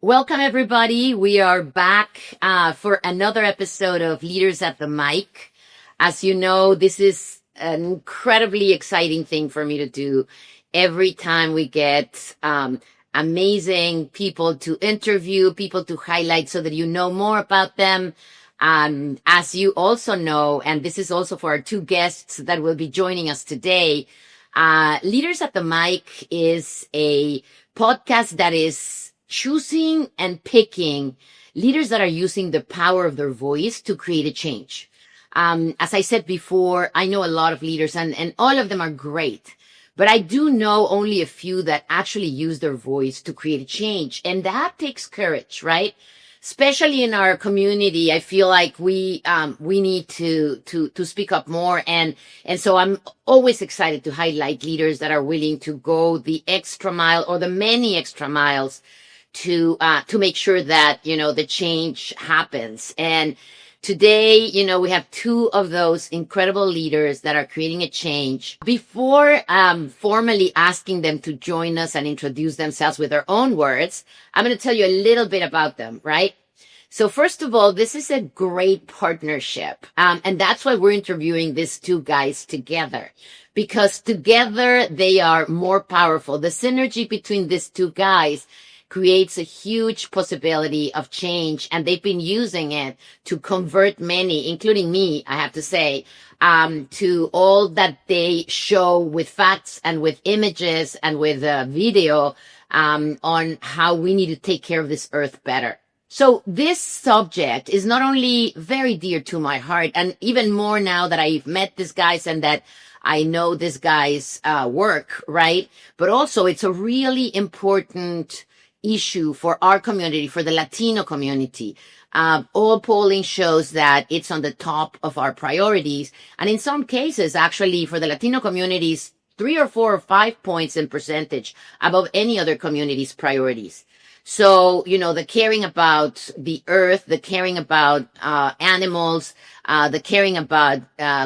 Welcome, everybody. We are back for another episode of Leaders at the Mic. As you know, this is an incredibly exciting thing for me to do every time we get amazing people to interview, people to highlight so that you know more about them. As you also know, and this is also for our two guests that will be joining us today, Leaders at the Mic is a podcast that is choosing and picking leaders that are using the power of their voice to create a change. As I said before, I know a lot of leaders and all of them are great, but I do know only a few that actually use their voice to create a change. And that takes courage, right? Especially in our community, I feel like we need to speak up more. And so I'm always excited to highlight leaders that are willing to go the extra mile or the many extra miles to make sure that, the change happens. And today, we have two of those incredible leaders that are creating a change. Before formally asking them to join us and introduce themselves with their own words, I'm going to tell you a little bit about them, right? So first of all, this is a great partnership. And that's why we're interviewing these two guys together, because together they are more powerful. The synergy between these two guys creates a huge possibility of change, and they've been using it to convert many, including me, I have to say, to all that they show with facts and with images and with video on how we need to take care of this earth better. So this subject is not only very dear to my heart, and even more now that I've met these guys and that I know this guy's work, right? But also it's a really important issue for our community, for the Latino community. All polling shows that it's on the top of our priorities. And in some cases, actually, for the Latino communities, 3 or 4 or 5 points in percentage above any other community's priorities. So, the caring about the earth, the caring about animals, the caring about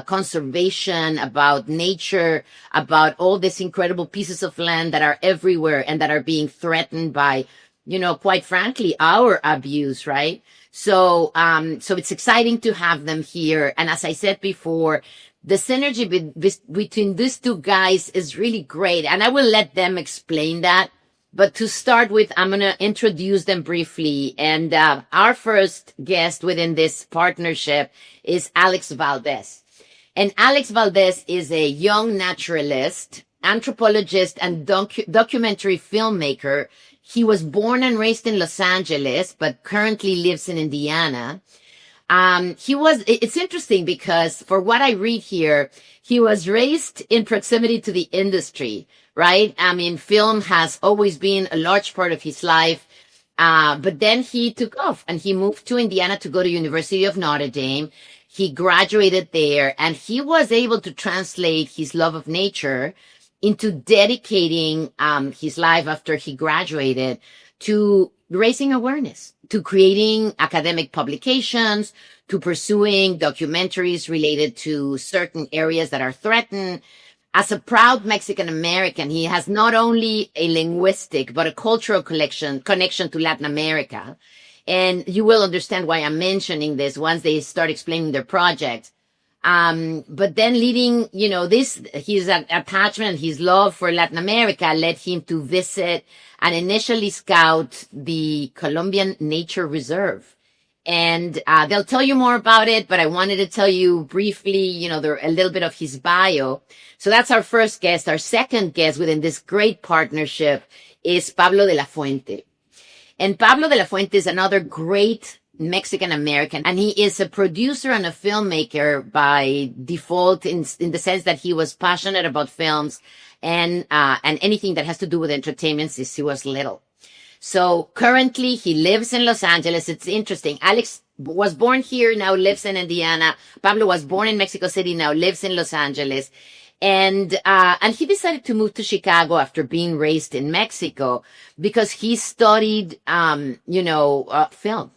conservation, about nature, about all these incredible pieces of land that are everywhere and that are being threatened by, quite frankly, our abuse, right? So it's exciting to have them here. And as I said before, the synergy between these two guys is really great. And I will let them explain that. But to start with, I'm going to introduce them briefly. And our first guest within this partnership is Alex Valdez. And Alex Valdez is a young naturalist, anthropologist, and documentary filmmaker. He was born and raised in Los Angeles, but currently lives in Indiana. It's interesting because for what I read here, he was raised in proximity to the industry, right? I mean, film has always been a large part of his life. But then he took off and he moved to Indiana to go to University of Notre Dame. He graduated there and he was able to translate his love of nature into dedicating, his life after he graduated to raising awareness, to creating academic publications, to pursuing documentaries related to certain areas that are threatened. As a proud Mexican American, he has not only a linguistic, but a cultural connection to Latin America. And you will understand why I'm mentioning this once they start explaining their project. But then leading, his attachment, his love for Latin America led him to visit and initially scout the Colombian Nature Reserve. And they'll tell you more about it, but I wanted to tell you briefly, a little bit of his bio. So that's our first guest. Our second guest within this great partnership is Pablo de la Fuente. And Pablo de la Fuente is another great Mexican American, and he is a producer and a filmmaker by default in the sense that he was passionate about films and anything that has to do with entertainment since he was little. So currently he lives in Los Angeles. It's interesting. Alex was born here, now lives in Indiana. Pablo was born in Mexico City, now lives in Los Angeles. And he decided to move to Chicago after being raised in Mexico because he studied, film.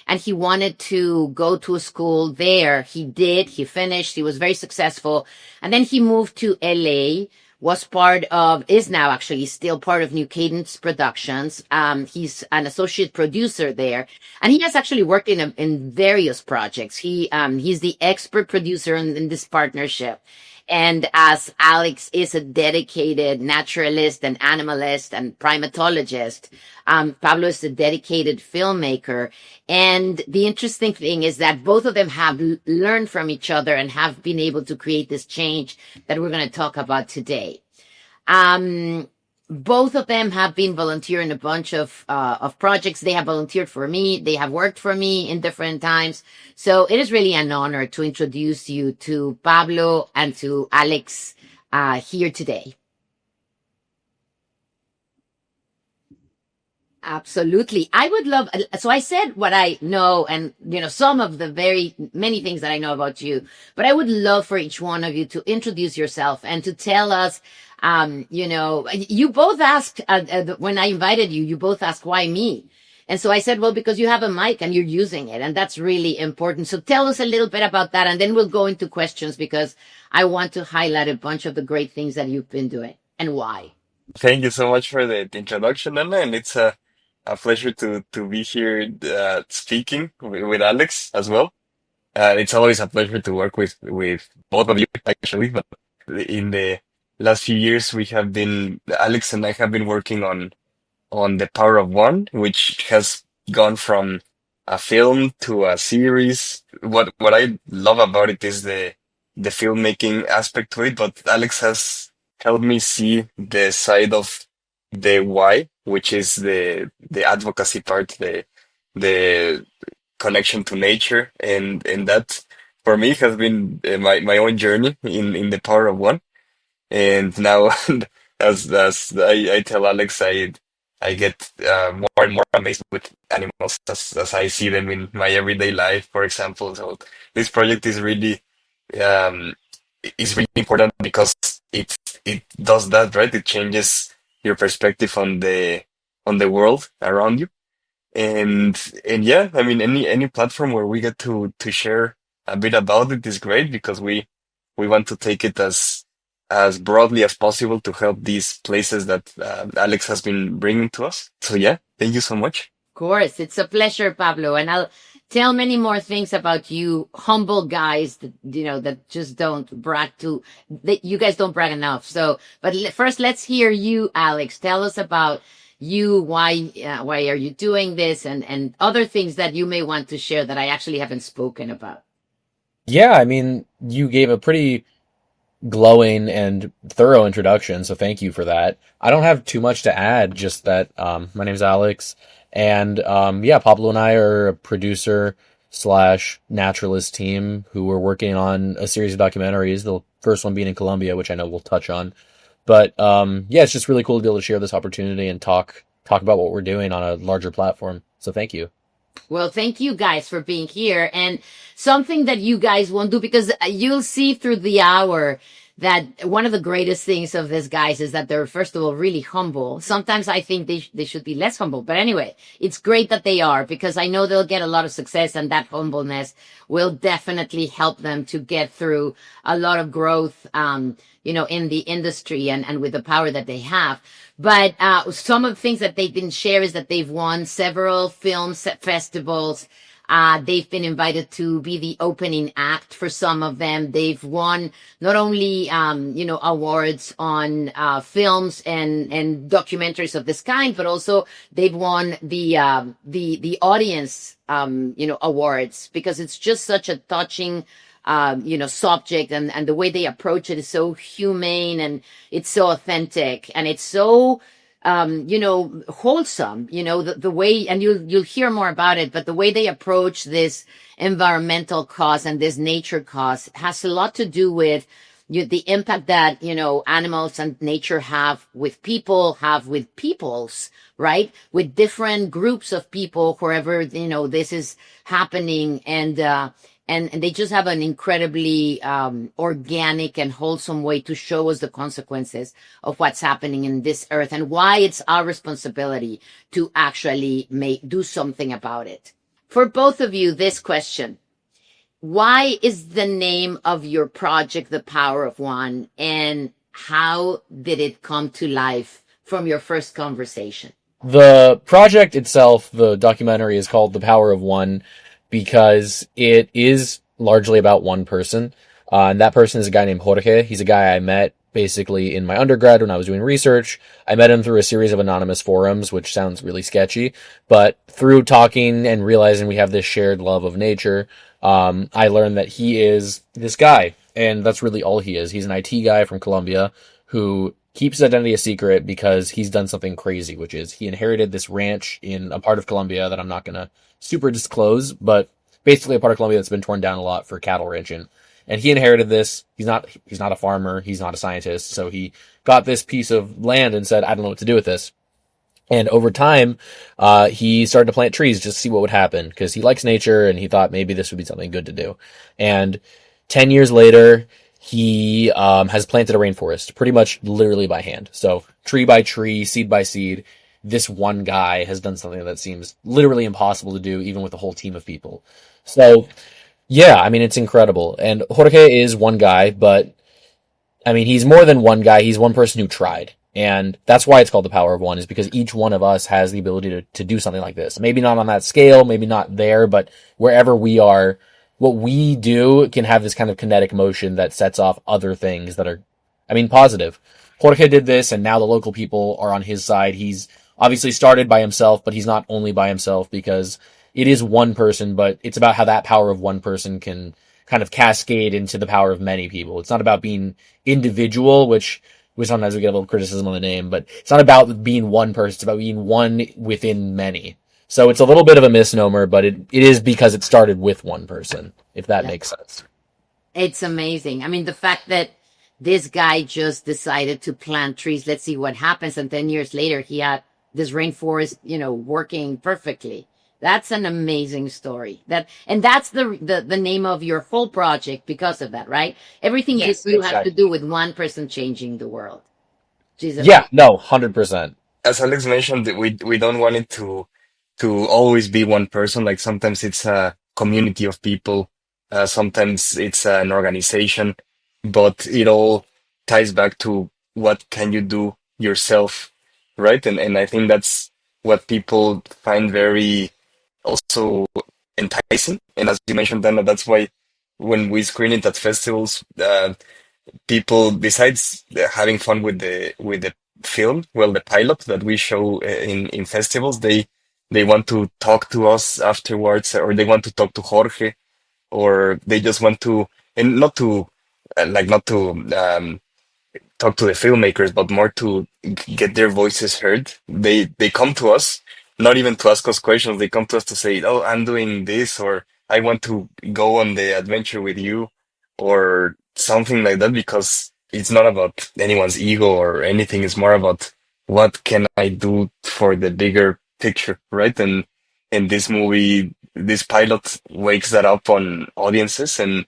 And he wanted to go to a school there. He did. He finished. He was very successful. And then he moved to LA, is now actually still part of New Cadence Productions. He's an associate producer there, and he has actually worked in various projects. He's the expert producer in this partnership. And as Alex is a dedicated naturalist and animalist and primatologist, Pablo is a dedicated filmmaker. And the interesting thing is that both of them have learned from each other and have been able to create this change that we're going to talk about today. Both of them have been volunteering a bunch of projects. They have volunteered for me. They have worked for me in different times. So it is really an honor to introduce you to Pablo and to Alex here today. Absolutely. I would love, so I said what I know and, some of the very many things that I know about you, but I would love for each one of you to introduce yourself and to tell us, you both asked, when I invited you, you both asked, why me? And so I said, well, because you have a mic and you're using it, and that's really important. So tell us a little bit about that, and then we'll go into questions because I want to highlight a bunch of the great things that you've been doing and why. Thank you so much for the introduction, Anna, and it's a pleasure to be here speaking with Alex as well. It's always a pleasure to work with both of you, actually. But in the last few years, Alex and I have been working on The Power of One, which has gone from a film to a series. What I love about it is the filmmaking aspect to it, but Alex has helped me see the side of the why, which is the advocacy part, the connection to nature, and that for me has been my own journey in The Power of One. And now, as I tell Alex, I get more and more amazed with animals as I see them in my everyday life, for example. So this project um, is really important because it does that, right? It changes your perspective on the world around you. And yeah, I mean, any platform where we get to share a bit about it is great because we want to take it as broadly as possible to help these places that Alex has been bringing to us. So yeah, thank you so much. Of course, it's a pleasure, Pablo, and I'll tell many more things about you, humble guys that that just don't brag that you guys don't brag enough. So, but first, let's hear you, Alex. Tell us about you. Why are you doing this, and other things that you may want to share that I actually haven't spoken about. Yeah, I mean, you gave a pretty glowing and thorough introduction, so thank you for that. I don't have too much to add, just that my name's Alex, and yeah, Pablo and I are a producer slash naturalist team who are working on a series of documentaries, the first one being in Colombia, which I know we'll touch on. But yeah, it's just really cool to be able to share this opportunity and talk about what we're doing on a larger platform. So thank you. Well, thank you guys for being here. And something that you guys won't do, because you'll see through the hour that one of the greatest things of these guys is that they're, first of all, really humble. Sometimes I think they should be less humble. But anyway, it's great that they are, because I know they'll get a lot of success, and that humbleness will definitely help them to get through a lot of growth, in the industry and with the power that they have. But some of the things that they didn't share is that they've won several film festivals. They've been invited to be the opening act for some of them. They've won not only, awards on films and documentaries of this kind, but also they've won the audience, awards, because it's just such a touching subject, and the way they approach it is so humane, and it's so authentic, and it's so, wholesome, the way, and you'll hear more about it, but the way they approach this environmental cause and this nature cause has a lot to do with the impact that, animals and nature have with people, have with peoples, right? With different groups of people, wherever, this is happening. And they just have an incredibly organic and wholesome way to show us the consequences of what's happening in this earth, and why it's our responsibility to actually do something about it. For both of you, this question: why is the name of your project The Power of One? And how did it come to life from your first conversation? The project itself, the documentary, is called The Power of One because it is largely about one person. And that person is a guy named Jorge. He's a guy I met basically in my undergrad when I was doing research. I met him through a series of anonymous forums, which sounds really sketchy, but through talking and realizing we have this shared love of nature, I learned that he is this guy. And that's really all he is. He's an IT guy from Colombia who keeps his identity a secret because he's done something crazy, which is he inherited this ranch in a part of Colombia that I'm not going to super disclose, but basically a part of Colombia that's been torn down a lot for cattle ranching. And he inherited this. He's not a farmer. He's not a scientist. So he got this piece of land and said, I don't know what to do with this. And over time, he started to plant trees just to see what would happen because he likes nature and he thought maybe this would be something good to do. And 10 years later, he has planted a rainforest pretty much literally by hand. So tree by tree, seed by seed, this one guy has done something that seems literally impossible to do even with a whole team of people. So yeah, I mean, it's incredible. And Jorge is one guy, but I mean, he's more than one guy. He's one person who tried. And that's why it's called the power of one, is because each one of us has the ability to do something like this. Maybe not on that scale, maybe not there, but wherever we are, what we do can have this kind of kinetic motion that sets off other things that are, I mean, positive. Jorge did this, and now the local people are on his side. He's obviously started by himself, but he's not only by himself because it is one person, but it's about how that power of one person can kind of cascade into the power of many people. It's not about being individual, which sometimes we get a little criticism on the name, but it's not about being one person. It's about being one within many. So it's a little bit of a misnomer, but it is because it started with one person, if that makes sense. It's amazing. I mean, the fact that this guy just decided to plant trees, let's see what happens. And 10 years later, he had this rainforest, working perfectly. That's an amazing story. And that's the name of your full project because of that, right? Everything Yes, you exactly. have to do with one person changing the world. Yeah, no, 100%. As Alex mentioned, we don't want it to always be one person. Like sometimes it's a community of people, sometimes it's an organization, but it all ties back to what can you do yourself, right? And I think that's what people find very also enticing. And as you mentioned, Dana, that's why when we screen it at festivals, people, besides having fun with the film, well, the pilot that we show in festivals, they want to talk to us afterwards, or they want to talk to Jorge, or they just want to, and not to not to talk to the filmmakers, but more to get their voices heard. They come to us, not even to ask us questions. They come to us to say, "Oh, I'm doing this," or "I want to go on the adventure with you," or something like that. Because it's not about anyone's ego or anything. It's more about what can I do for the bigger picture, right? And in this movie, this pilot wakes that up on audiences, and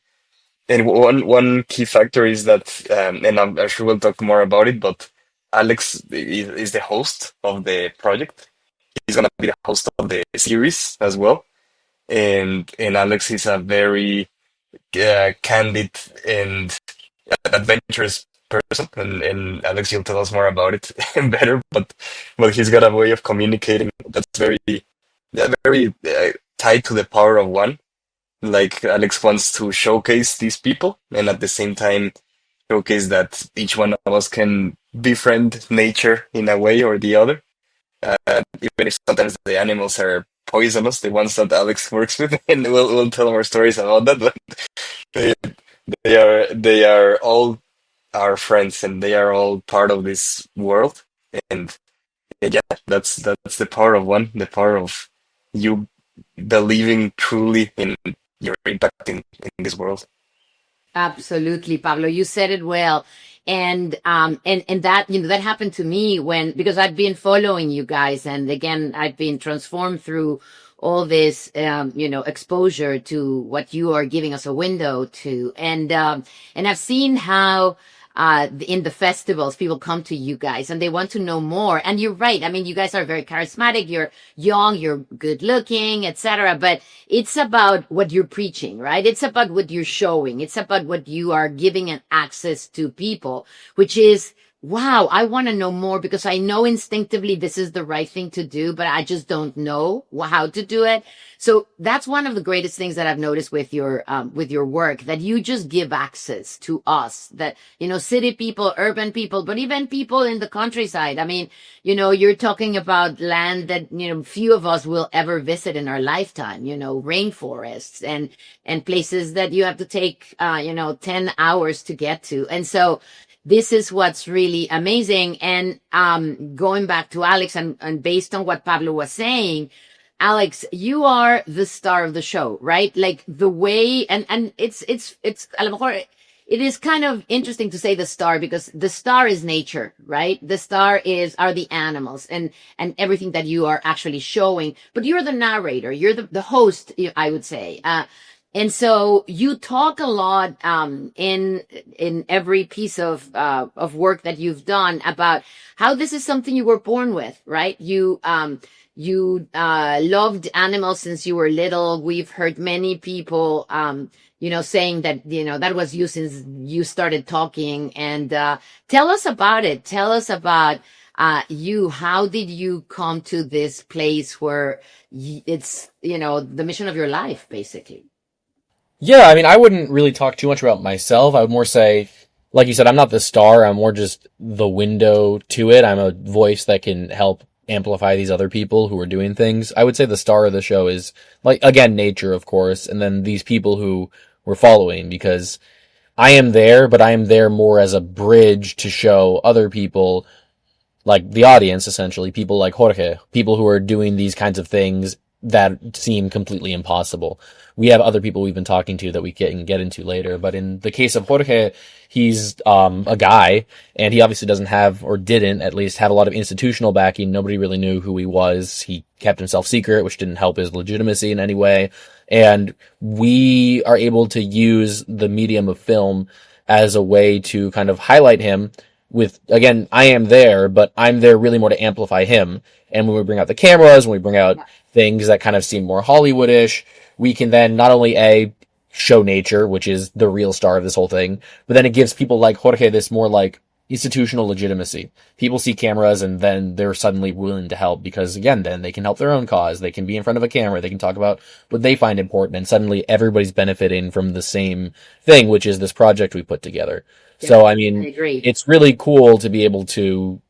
one key factor is that, and I'm sure we'll talk more about it, but Alex is the host of the project. He's gonna be the host of the series as well. And Alex is a very candid and adventurous person. And Alex, you'll tell us more about it better. But he's got a way of communicating that's very tied to the power of one. Like Alex wants to showcase these people and at the same time showcase that each one of us can befriend nature in a way or the other. Even if sometimes the animals are poisonous, the ones that Alex works with, and we'll tell more stories about that. But they, they are all our friends, and they are all part of this world. And yeah, that's the power of one, the power of you believing truly in your impact in this world. Absolutely, Pablo. You said it well. And that, that happened to me because I've been following you guys. And again, I've been transformed through all this, exposure to what you are giving us a window to. And I've seen how, in the festivals, people come to you guys and they want to know more. And you're right. I mean, you guys are very charismatic. You're young, you're good looking, etc. But it's about what you're preaching, right? It's about what you're showing. It's about what you are giving an access to people, which is, wow, I want to know more because I know instinctively this is the right thing to do, but I just don't know how to do it. So that's one of the greatest things that I've noticed with your work, that you just give access to us, that, city people, urban people, but even people in the countryside. I mean, you're talking about land that, few of us will ever visit in our lifetime, rainforests and places that you have to take, 10 hours to get to. And so, this is what's really amazing. And going back to Alex and based on what Pablo was saying, Alex, you are the star of the show, right? Like the way, and it's a lo mejor, it is kind of interesting to say the star because the star is nature, right? The star are the animals and everything that you are actually showing. But you're the narrator, you're the host, I would say. And so you talk a lot in every piece of work that you've done about how this is something you were born with, right? You loved animals since you were little. We've heard many people saying that that was you since you started talking. And tell us about it. Tell us about you. How did you come to this place where it's the mission of your life, basically? Yeah, I mean, I wouldn't really talk too much about myself. I would more say, like you said, I'm not the star. I'm more just the window to it. I'm a voice that can help amplify these other people who are doing things. I would say the star of the show is, like, again, nature, of course, and then these people who we're following, because I am there, but I am there more as a bridge to show other people, like the audience, essentially, people like Jorge, people who are doing these kinds of things that seem completely impossible. We have other people we've been talking to that we can get into later, but in the case of Jorge, he's a guy, and he obviously doesn't have, or didn't at least, have a lot of institutional backing. Nobody really knew who he was. He kept himself secret, which didn't help his legitimacy in any way. And we are able to use the medium of film as a way to kind of highlight him with, again, I am there, but I'm there really more to amplify him. And when we bring out the cameras, when we bring out things that kind of seem more Hollywoodish, we can then not only show nature, which is the real star of this whole thing, but then it gives people like Jorge this more like institutional legitimacy. People see cameras and then they're suddenly willing to help because, again, then they can help their own cause. They can be in front of a camera. They can talk about what they find important, and suddenly everybody's benefiting from the same thing, which is this project we put together. Yeah, so, I mean, it's really cool to be able to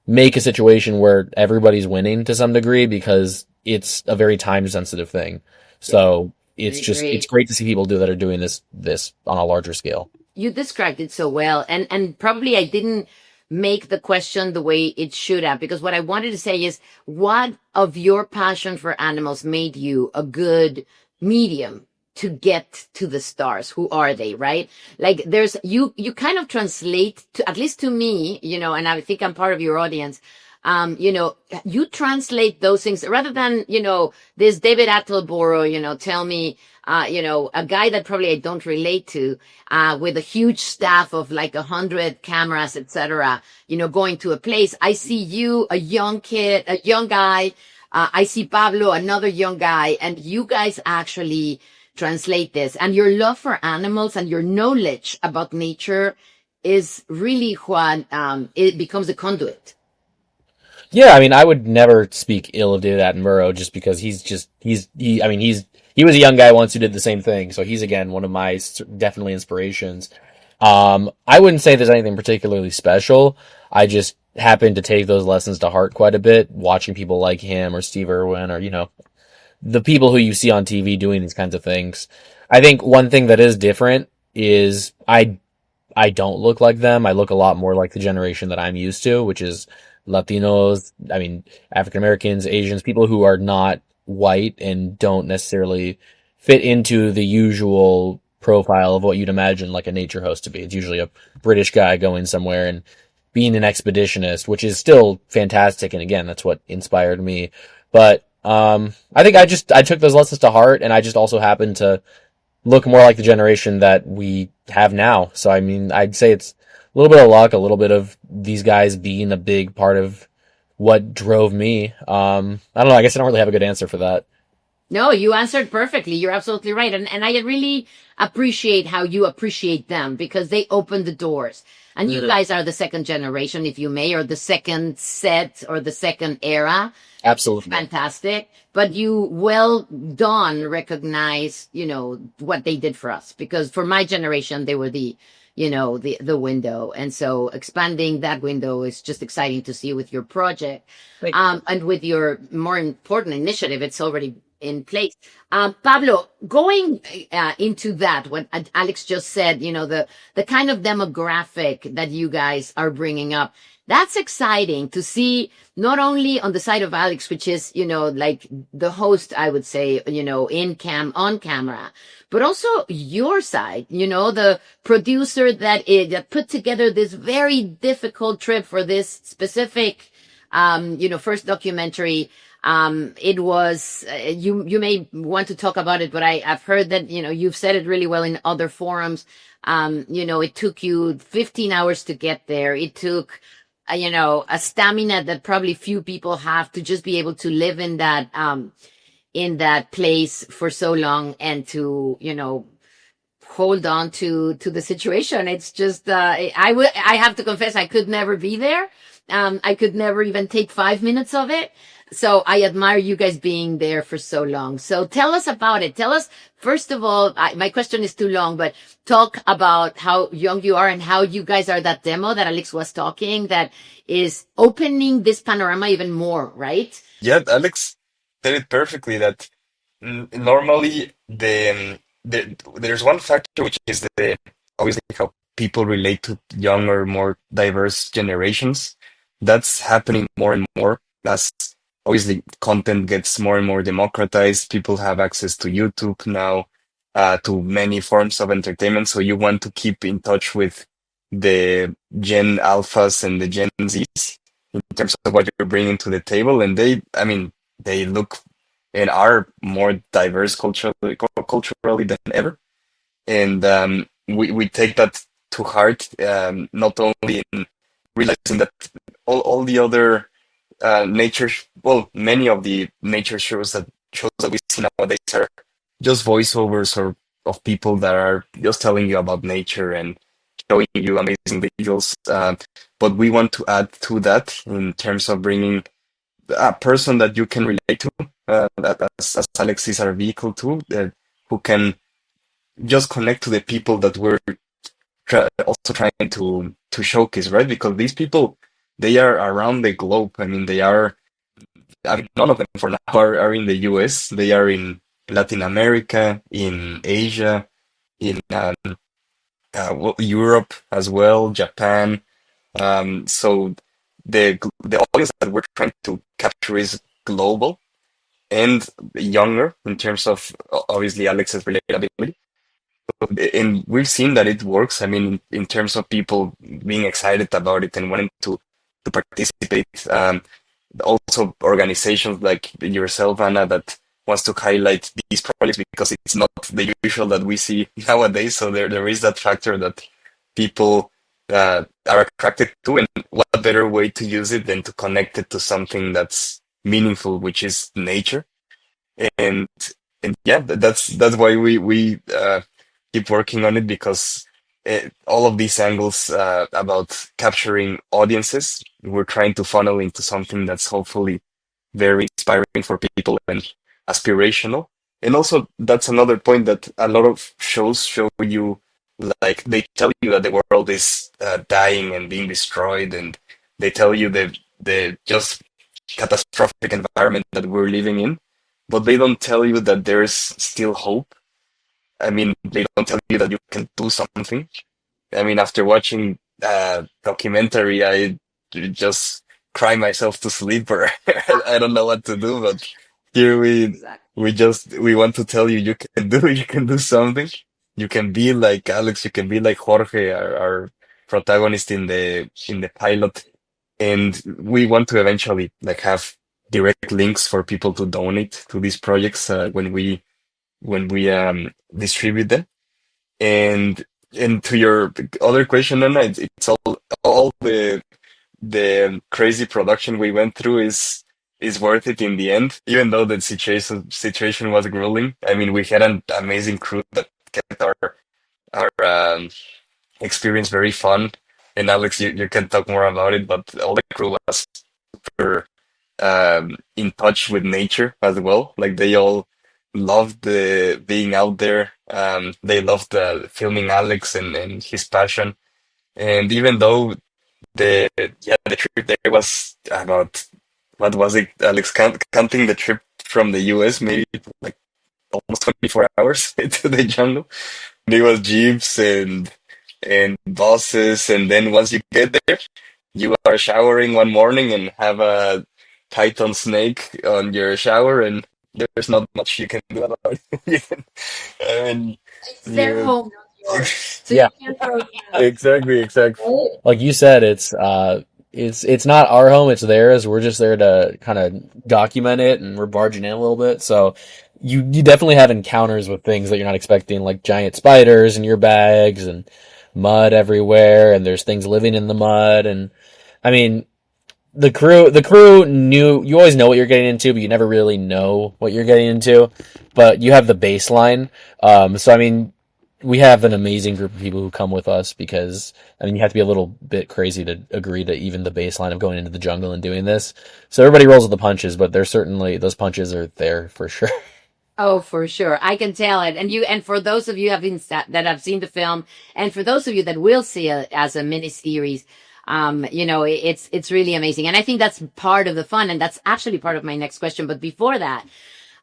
make a situation where everybody's winning to some degree because it's a very time-sensitive thing. So it's great to see people that are doing this on a larger scale. You described it so well, and probably I didn't make the question the way it should have, because what I wanted to say is, what of your passion for animals made you a good medium to get to the stars? Who are they, right? Like you kind of translate to, at least to me, and I think I'm part of your audience. You translate those things rather than, this David Attenborough, tell me, a guy that probably I don't relate to, with a huge staff of like 100 cameras, etc., going to a place. I see you, a young kid, a young guy. I see Pablo, another young guy, and you guys actually translate this. And your love for animals and your knowledge about nature is really what, it becomes a conduit. Yeah, I mean, I would never speak ill of David Attenborough just because he was a young guy once who did the same thing. So he's, again, one of my definitely inspirations. I wouldn't say there's anything particularly special. I just happen to take those lessons to heart quite a bit, watching people like him or Steve Irwin or, the people who you see on TV doing these kinds of things. I think one thing that is different is I don't look like them. I look a lot more like the generation that I'm used to, which is Latinos, I mean, African Americans, Asians, people who are not white and don't necessarily fit into the usual profile of what you'd imagine like a nature host to be. It's usually a British guy going somewhere and being an expeditionist, which is still fantastic. And again, that's what inspired me. But I think I took those lessons to heart, and I just also happen to look more like the generation that we have now. So, I mean, I'd say it's little bit of luck, a little bit of these guys being a big part of what drove me. I don't know. I guess I don't really have a good answer for that. No, you answered perfectly. You're absolutely right. And I really appreciate how you appreciate them because they opened the doors. And you guys are the second generation, if you may, or the second set or the second era. Absolutely. Fantastic. But you well done recognize, what they did for us. Because for my generation, they were the window. And so expanding that window is just exciting to see with your project. And with your more important initiative, it's already in place. Pablo, going into that, what Alex just said, the kind of demographic that you guys are bringing up, that's exciting to see not only on the side of Alex, which is, like the host, I would say, on camera, but also your side, the producer that put together this very difficult trip for this specific, first documentary. It was, you may want to talk about it, but I've heard that, you've said it really well in other forums. It took you 15 hours to get there. It took, a stamina that probably few people have to just be able to live in that place for so long and to, hold on to the situation. It's just, I have to confess, I could never be there. I could never even take 5 minutes of it. So I admire you guys being there for so long. So tell us about it. Tell us, first of all, my question is too long, but talk about how young you are and how you guys are that demo that Alex was talking that is opening this panorama even more, right? Yeah, Alex said it perfectly that normally there's one factor which is obviously how people relate to younger, more diverse generations. That's happening more and more as obviously content gets more and more democratized. People have access to YouTube now, to many forms of entertainment. So you want to keep in touch with the Gen Alphas and the Gen Zs in terms of what you're bringing to the table. And I mean, they look and are more diverse culturally than ever. And we take that to heart, not only in realizing that all the other many of the nature shows that we see nowadays are just voiceovers or of people that are just telling you about nature and showing you amazing visuals. But we want to add to that in terms of bringing a person that you can relate to, as Alex is our vehicle too, who can just connect to the people that we're also trying to showcase, right? Because these people, they are around the globe. I mean, none of them for now are in the US. They are in Latin America, in Asia, in Europe as well, Japan. So the audience that we're trying to capture is global and younger in terms of obviously Alex's relatability. And we've seen that it works. I mean, in terms of people being excited about it and wanting to participate. Also, organizations like yourself, Anna, that wants to highlight these projects because it's not the usual that we see nowadays. So there is that factor that people are attracted to, and what better way to use it than to connect it to something that's meaningful, which is nature. And yeah, that's why we keep working on it because all of these angles about capturing audiences, we're trying to funnel into something that's hopefully very inspiring for people and aspirational. And also, that's another point that a lot of shows show you, like they tell you that the world is dying and being destroyed, and they tell you the just catastrophic environment that we're living in, but they don't tell you that there's still hope. I mean, they don't tell you that you can do something. I mean, after watching documentary, I just cry myself to sleep, or I don't know what to do. But here we want to tell you you can do something. You can be like Alex. You can be like Jorge, our protagonist in the pilot, and we want to eventually like have direct links for people to donate to these projects when we distribute them. And And to your other question, Anna, it's all the crazy production we went through is worth it in the end, even though the situation was grueling. I mean, we had an amazing crew that kept our experience very fun. And Alex, you can talk more about it, but all the crew was super in touch with nature as well. Like they all loved the being out there. They loved filming Alex and his passion. And even though the trip there was about what was it, Alex? Counting the trip from the US, maybe like almost 24 hours into the jungle. There was jeeps and buses, and then once you get there, you are showering one morning and have a python snake on your shower, and there's not much you can do about it. I mean, It's their you home, not yours. So Yeah, you can't throw it out. exactly. like you said, it's not our home, it's theirs. We're just there to kind of document it, and we're barging in a little bit. So you definitely have encounters with things that you're not expecting, like giant spiders in your bags and mud everywhere, and there's things living in the mud. And I mean, the crew knew, you always know what you're getting into, but you never really know what you're getting into. But you have the baseline. So I mean, we have an amazing group of people who come with us because I mean you have to be a little bit crazy to agree to even the baseline of going into the jungle and doing this. So everybody rolls with the punches, but there's certainly those punches are there for sure. Oh, for sure. I can tell it. And for those of you that have seen the film, and for those of you that will see it as a mini series, it's really amazing. And I think that's part of the fun. And that's actually part of my next question. But before that,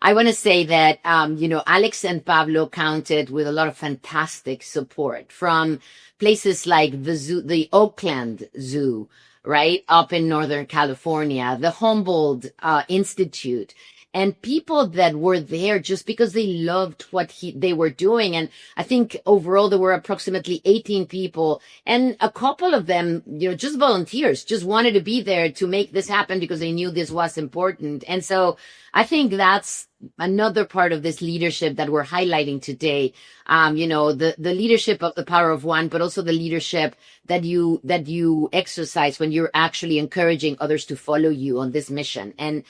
I want to say that, Alex and Pablo counted with a lot of fantastic support from places like the zoo, the Oakland Zoo, right? Up in Northern California, the Humboldt Institute, and people that were there just because they loved what they were doing. And I think overall there were approximately 18 people, and a couple of them, just volunteers, just wanted to be there to make this happen because they knew this was important. And so I think that's another part of this leadership that we're highlighting today. The leadership of the power of one, but also the leadership that you exercise when you're actually encouraging others to follow you on this mission. And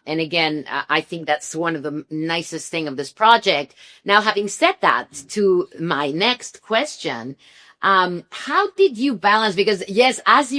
again, I think that's one of the nicest thing of this project. Now, having said that, to my next question, how did you balance? Because yes, as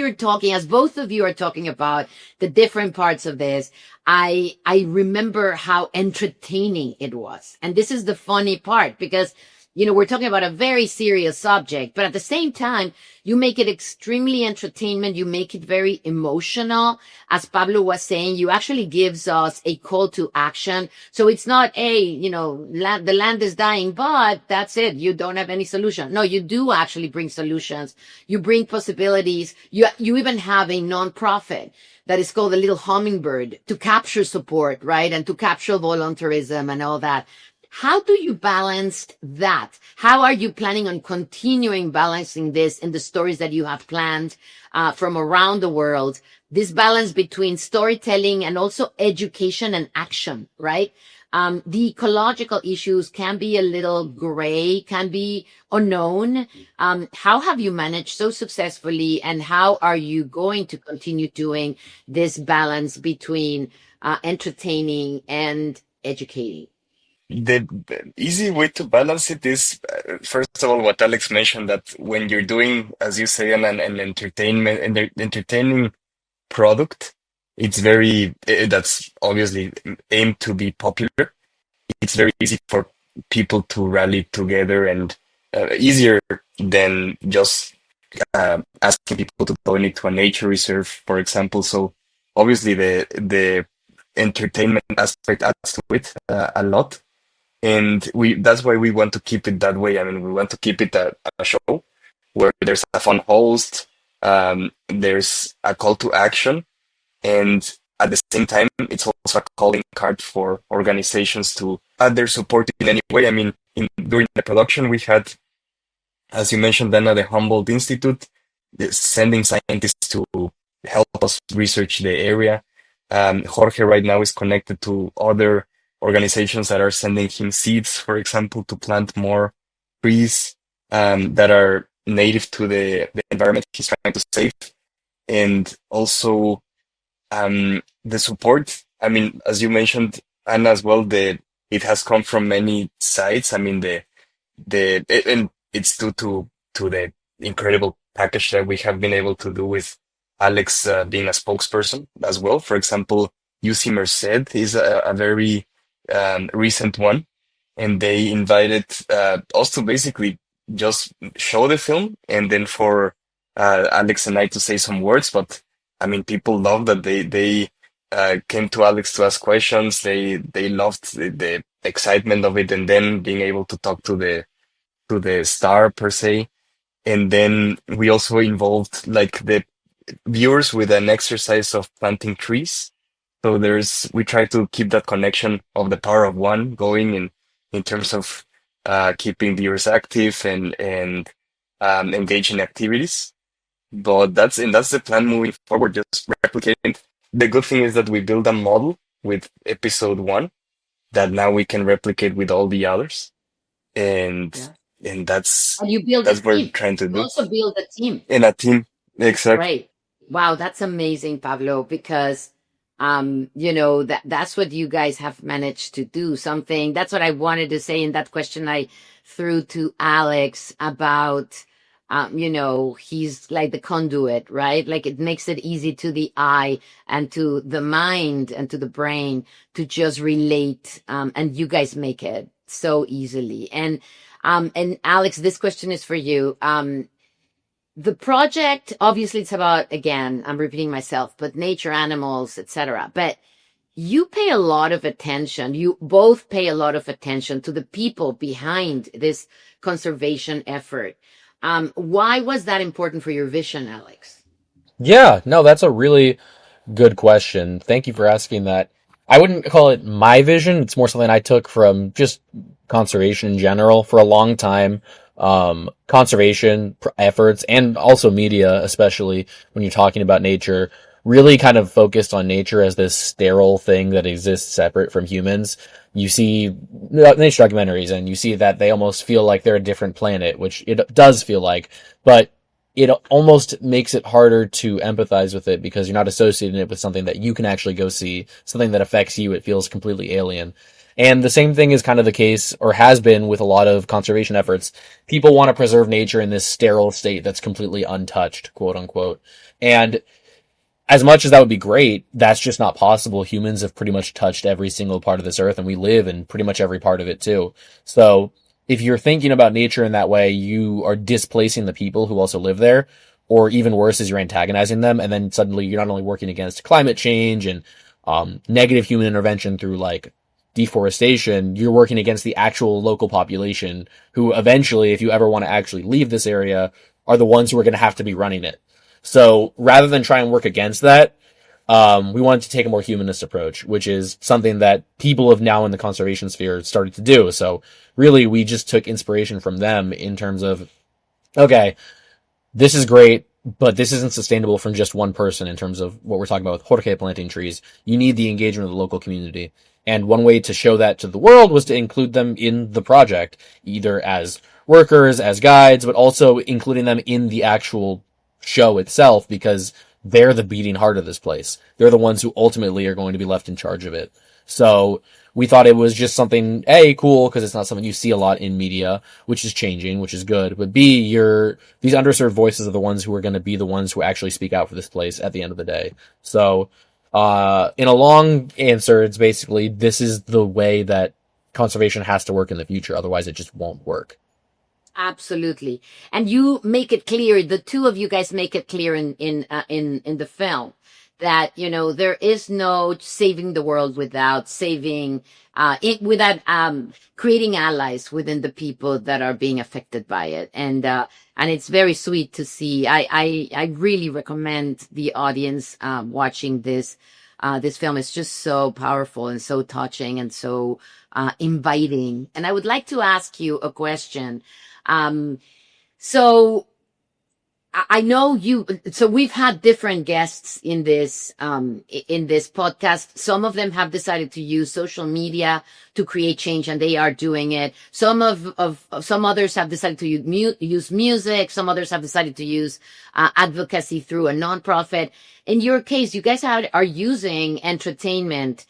both of you are talking about the different parts of this, I remember how entertaining it was. And this is the funny part because, we're talking about a very serious subject, but at the same time, you make it extremely entertainment. You make it very emotional. As Pablo was saying, you actually gives us a call to action. So it's not the land is dying, but that's it. You don't have any solution. No, you do actually bring solutions. You bring possibilities. You even have a nonprofit that is called the Little Hummingbird to capture support, right? And to capture volunteerism and all that. How do you balance that? How are you planning on continuing balancing this in the stories that you have planned from around the world? This balance between storytelling and also education and action, right? The ecological issues can be a little gray, can be unknown. How have you managed so successfully, and how are you going to continue doing this balance between entertaining and educating? The easy way to balance it is, first of all, what Alex mentioned, that when you're doing, as you say, an entertaining product, it's that's obviously aimed to be popular. It's very easy for people to rally together, and easier than just asking people to donate to a nature reserve, for example. So obviously the entertainment aspect adds to it a lot. And that's why we want to keep it that way. I mean, we want to keep it a show where there's a fun host, there's a call to action, and at the same time, it's also a calling card for organizations to add their support in any way. I mean, during the production, we had, as you mentioned, Dana, the Humboldt Institute, sending scientists to help us research the area. Jorge right now is connected to other organizations that are sending him seeds, for example, to plant more trees. that are native to the environment he's trying to save, and also the support. I mean, as you mentioned, Anna, as well, it has come from many sides. I mean, and it's due to the incredible package that we have been able to do with Alex being a spokesperson as well. For example, UC Merced is a very recent one, and they invited us to basically just show the film, and then for Alex and I to say some words. But I mean, people love that they came to Alex to ask questions. They loved the excitement of it, and then being able to talk to the star per se. And then we also involved like the viewers with an exercise of planting trees. So we try to keep that connection of the power of one going in terms of keeping viewers active and engaged in activities. But that's the plan moving forward, just replicating. The good thing is that we build a model with episode one that now we can replicate with all the others. And Yeah. and that's And you build a that's what we're team. trying to You do also build a team. in a team. Exactly. Right. Wow, that's amazing, Pablo, because that's what you guys have managed to do. Something that's what I wanted to say in that question I threw to Alex about he's like the conduit, right? Like it makes it easy to the eye and to the mind and to the brain to just relate. And you guys make it so easily. And Alex, this question is for you. The project, obviously it's about, again, I'm repeating myself, but nature, animals, etc. But you pay a lot of attention. You both pay a lot of attention to the people behind this conservation effort. Why was that important for your vision, Alex? Yeah, no, that's a really good question. Thank you for asking that. I wouldn't call it my vision. It's more something I took from just conservation in general for a long time. Conservation efforts and also media, especially when you're talking about nature, really kind of focused on nature as this sterile thing that exists separate from humans. You see nature documentaries and you see that they almost feel like they're a different planet, which it does feel like, but it almost makes it harder to empathize with it because you're not associating it with something that you can actually go see, something that affects you. It feels completely alien. And the same thing is kind of the case, or has been, with a lot of conservation efforts. People want to preserve nature in this sterile state that's completely untouched, quote unquote. And as much as that would be great, that's just not possible. Humans have pretty much touched every single part of this earth, and we live in pretty much every part of it too. So if you're thinking about nature in that way, you are displacing the people who also live there, or even worse is you're antagonizing them, and then suddenly you're not only working against climate change and negative human intervention through like deforestation, you're working against the actual local population who eventually, if you ever want to actually leave this area, are the ones who are going to have to be running it. So rather than try and work against that, we wanted to take a more humanist approach, which is something that people have now in the conservation sphere started to do. So really, we just took inspiration from them in terms of, okay, this is great, but this isn't sustainable from just one person in terms of what we're talking about with Jorge planting trees. You need the engagement of the local community. And one way to show that to the world was to include them in the project, either as workers, as guides, but also including them in the actual show itself, because they're the beating heart of this place. They're the ones who ultimately are going to be left in charge of it. So we thought it was just something, A, cool, because it's not something you see a lot in media, which is changing, which is good. But B, these underserved voices are the ones who are going to be the ones who actually speak out for this place at the end of the day. So, in a long answer, it's basically, this is the way that conservation has to work in the future. Otherwise, it just won't work. Absolutely. And you make it clear, the two of you guys make it clear in the film that, there is no saving the world without creating allies within the people that are being affected by it. And it's very sweet to see. I really recommend the audience, watching this film. Is just so powerful and so touching and so, inviting. And I would like to ask you a question. So I know you, so we've had different guests in this podcast. Some of them have decided to use social media to create change, and they are doing it. Some others have decided to use music. Some others have decided to use advocacy through a nonprofit. In your case, you guys are using entertainment,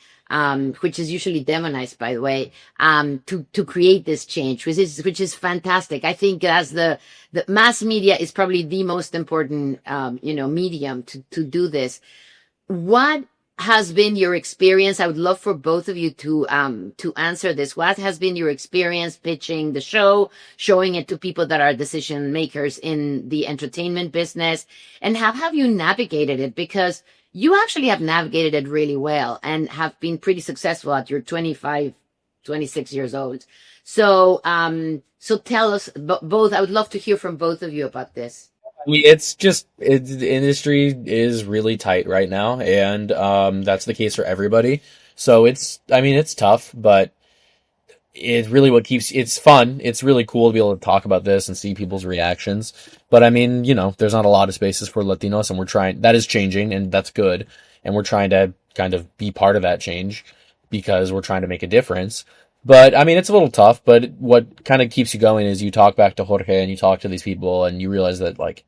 which is usually demonized, by the way, to create this change, which is fantastic. I think as the mass media is probably the most important, medium to do this. What has been your experience? I would love for both of you to answer this. What has been your experience pitching the show, showing it to people that are decision makers in the entertainment business, and how have you navigated it? Because you actually have navigated it really well and have been pretty successful at your 25, 26 years old. So tell us both. I would love to hear from both of you about this. I mean, the industry is really tight right now, and that's the case for everybody. So I mean, it's tough, but it's really it's fun. It's really cool to be able to talk about this and see people's reactions. But I mean, there's not a lot of spaces for Latinos, and that is changing, and that's good. And we're trying to kind of be part of that change because we're trying to make a difference. But I mean, it's a little tough, but what kind of keeps you going is you talk back to Jorge and you talk to these people and you realize that, like,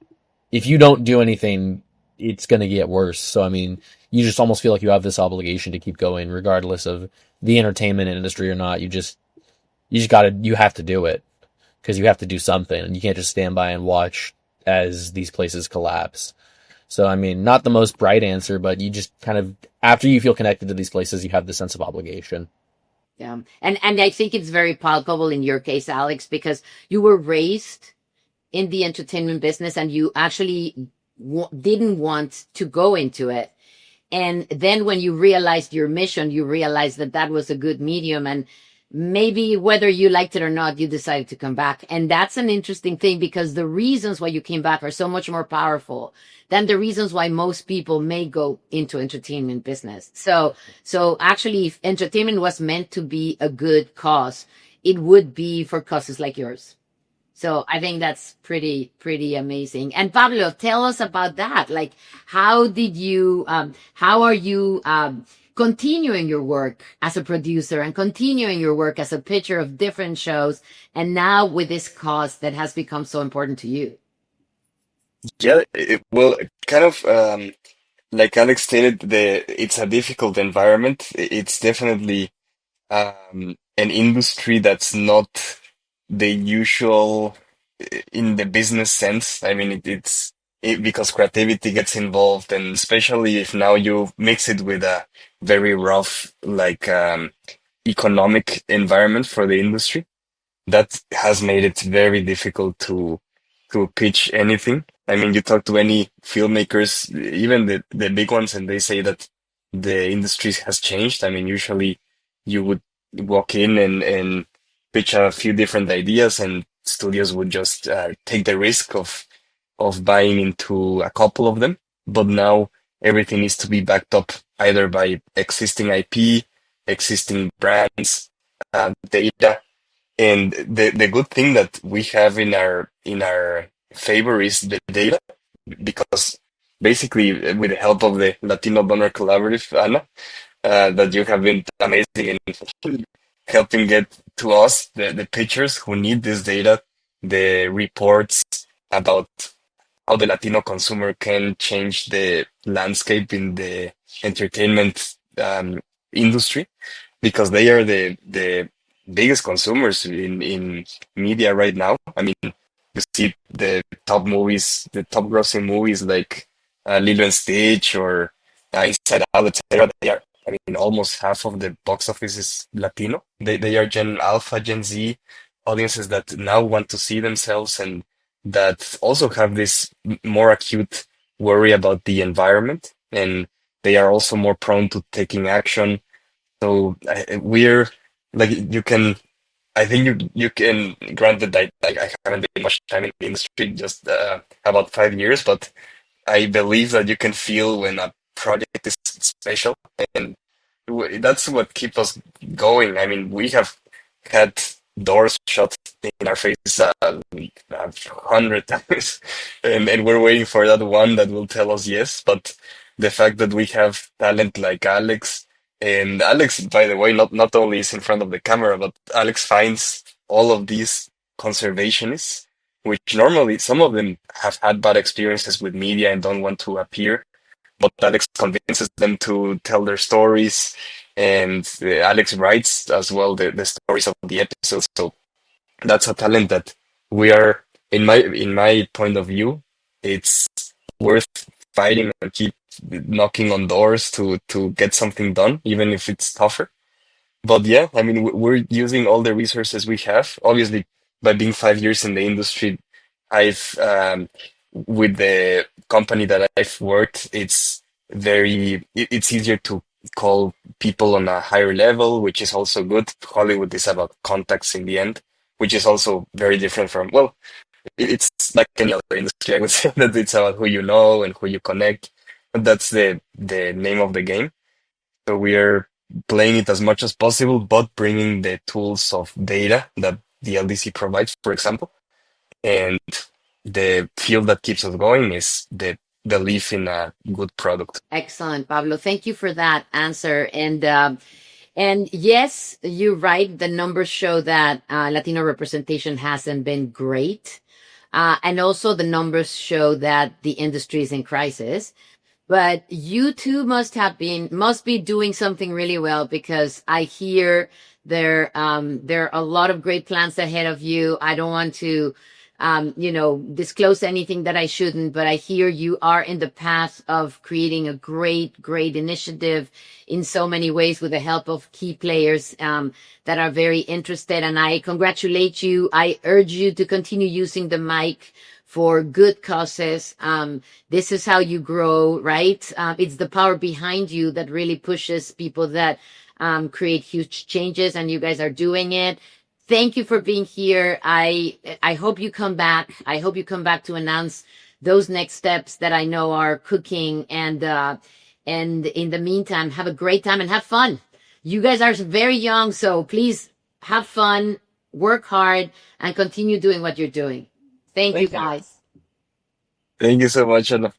if you don't do anything, it's going to get worse. So, I mean, you just almost feel like you have this obligation to keep going regardless of the entertainment industry or not. You have to do it because you have to do something, and you can't just stand by and watch as these places collapse. So, I mean, not the most bright answer, but you just kind of, after you feel connected to these places, you have the sense of obligation. Yeah. And I think it's very palpable in your case, Alex, because you were raised in the entertainment business and you actually didn't want to go into it. And then when you realized your mission, you realized that was a good medium, and maybe whether you liked it or not, you decided to come back. And that's an interesting thing because the reasons why you came back are so much more powerful than the reasons why most people may go into entertainment business. So actually, if entertainment was meant to be a good cause, it would be for causes like yours. So I think that's pretty amazing. And Pablo, tell us about that. Like, how are you, continuing your work as a producer and continuing your work as a pitcher of different shows, and now with this cause that has become so important to you? Yeah, well, kind of like Alex stated, it's a difficult environment. It's definitely an industry that's not the usual in the business sense. I mean, because creativity gets involved, and especially if now you mix it with a very rough, like economic environment for the industry, that has made it very difficult to pitch anything. I mean, you talk to any filmmakers, even the big ones, and they say that the industry has changed. I mean, usually you would walk in and pitch a few different ideas, and studios would just take the risk of buying into a couple of them. But now everything needs to be backed up either by existing IP, existing brands, data. And the good thing that we have in our favor is the data, because basically with the help of the Latino Donor Collaborative, Ana, that you have been amazing in helping get to us the pitchers who need this data, the reports about how the Latino consumer can change the landscape in the entertainment industry, because they are the biggest consumers in media right now. I mean, you see the top movies, the top grossing movies like Lilo and Stitch or Inside Out, etc. They are, I mean, almost half of the box office is Latino. They are Gen Alpha, Gen Z audiences that now want to see themselves, and that also have this more acute worry about the environment, and they are also more prone to taking action. So we're like, you can, I think you can, granted that like I haven't been much time in the industry, just about 5 years, but I believe that you can feel when a project is special, and that's what keeps us going. I mean, we have had doors shut in our face 100 times, and we're waiting for that one that will tell us yes. But the fact that we have talent like Alex, and Alex, by the way, not only is in front of the camera, but Alex finds all of these conservationists, which normally some of them have had bad experiences with media and don't want to appear, but Alex convinces them to tell their stories, and Alex writes as well the stories of the episodes. So that's a talent that we are, in my point of view, it's worth fighting and keep knocking on doors to get something done, even if it's tougher. But yeah, I mean, we're using all the resources we have. Obviously, by being 5 years in the industry, I've with the company that I've worked, it's easier to call people on a higher level, which is also good. Hollywood is about contacts in the end, which is also very different from, well, it's like any other industry. I would say that it's about who you know and who you connect. That's the name of the game. So we are playing it as much as possible, but bringing the tools of data that the LDC provides, for example. And the fuel that keeps us going is the belief in a good product. Excellent, Pablo. Thank you for that answer. And yes, you're right. The numbers show that Latino representation hasn't been great. And also the numbers show that the industry is in crisis. But you two must be doing something really well, because I hear there are a lot of great plans ahead of you. I don't want to, disclose anything that I shouldn't, but I hear you are in the path of creating a great, great initiative in so many ways with the help of key players, that are very interested. And I congratulate you. I urge you to continue using the mic for good causes. This is how you grow, right? It's the power behind you that really pushes people that create huge changes, and you guys are doing it. Thank you for being here. I hope you come back. I hope you come back to announce those next steps that I know are cooking. And in the meantime, have a great time and have fun. You guys are very young, so please have fun, work hard, and continue doing what you're doing. Thank you, Thank you. guys. Thank you so much, Ana.